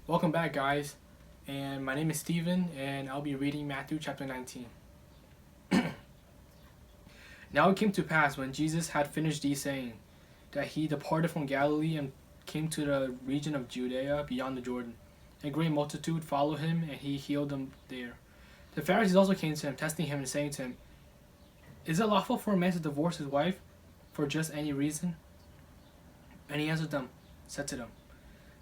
Welcome back, guys. And my name is Steven, and I'll be reading Matthew chapter 19. Now it came to pass, when Jesus had finished these saying, that he departed from Galilee and came to the region of Judea beyond the Jordan. A great multitude followed him, and he healed them there. The Pharisees also came to him, testing him and saying to him, "Is it lawful for a man to divorce his wife for just any reason?" And he answered them, said to them,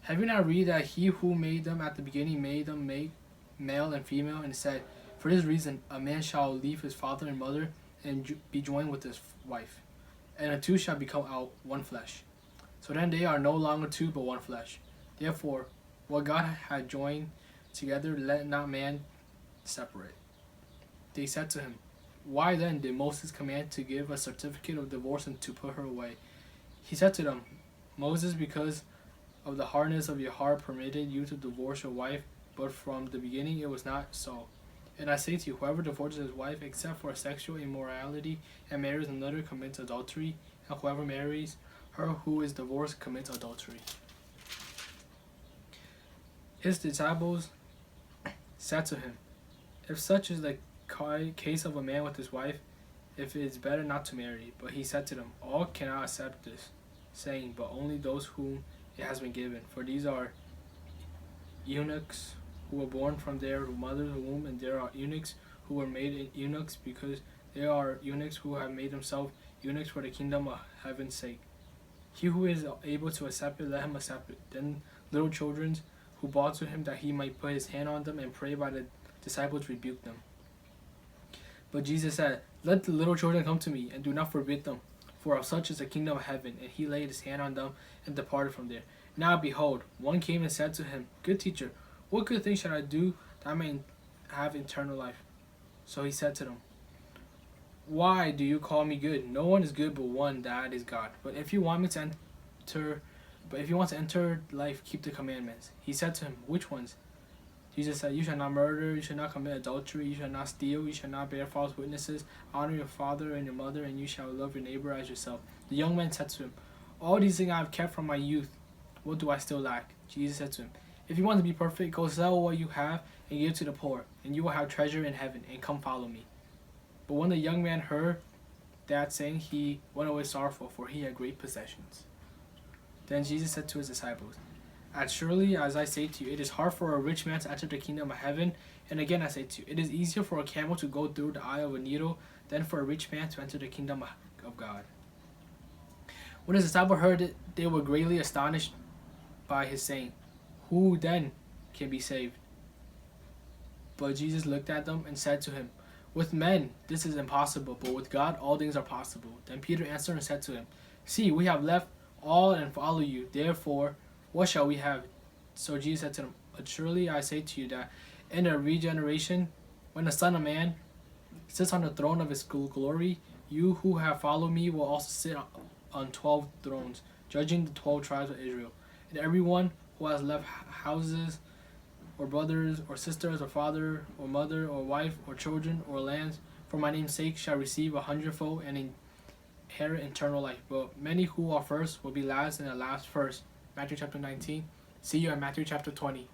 "Have you not read that he who made them at the beginning made them male and female, and said, For this reason a man shall leave his father and mother and be joined with his wife, and the two shall become out one flesh. So then they are no longer two but one flesh. Therefore, what God had joined together, let not man separate." They said to him, "Why then did Moses command to give a certificate of divorce and to put her away?" He said to them, "Moses, because of the hardness of your heart, permitted you to divorce your wife, but from the beginning it was not so. And I say to you, whoever divorces his wife except for sexual immorality and marries another commits adultery, and whoever marries her who is divorced commits adultery." His disciples said to him, "If such is the case of a man with his wife, if it is better not to marry." But he said to them, "All cannot accept this saying, but only those whom it has been given. For these are eunuchs who were born from their mother's womb, and there are eunuchs who were made eunuchs because there are eunuchs who have made themselves eunuchs for the kingdom of heaven's sake. He who is able to accept it, let him accept it." Then little children who brought to him that he might put his hand on them and pray by the disciples rebuked them. But Jesus said, "Let the little children come to me, and do not forbid them, for of such is the kingdom of heaven." And he laid his hand on them and departed from there. Now behold, one came and said to him, "Good teacher, what good thing shall I do that I may have eternal life?" So he said to them, "Why do you call me good? No one is good but one, that is God. But if you want to enter life, keep the commandments." He said to him, "Which ones?" Jesus said, "You shall not murder, you shall not commit adultery, you shall not steal, you shall not bear false witnesses, honor your father and your mother, and you shall love your neighbor as yourself." The young man said to him, "All these things I have kept from my youth. What do I still lack?" Jesus said to him, "If you want to be perfect, go sell what you have and give to the poor, and you will have treasure in heaven, and come follow me." But when the young man heard that saying, he went away sorrowful, for he had great possessions. Then Jesus said to his disciples, "As surely as I say to you, it is hard for a rich man to enter the kingdom of heaven. And again I say to you, it is easier for a camel to go through the eye of a needle than for a rich man to enter the kingdom of God." When his disciples heard it, they were greatly astonished by his saying, "Who then can be saved?" But Jesus looked at them and said to him, "With men this is impossible, but with God all things are possible." Then Peter answered and said to him, "See, we have left all and follow you. Therefore, what shall we have?" So Jesus said to them, "Surely I say to you that in a regeneration, when the Son of Man sits on the throne of his glory, you who have followed me will also sit on 12 thrones, judging the 12 tribes of Israel. And everyone who has left houses, or brothers, or sisters, or father, or mother, or wife, or children, or lands, for my name's sake, shall receive 100-fold and inherit eternal life. But many who are first will be last, and the last first." Matthew chapter 19. See you in Matthew chapter 20.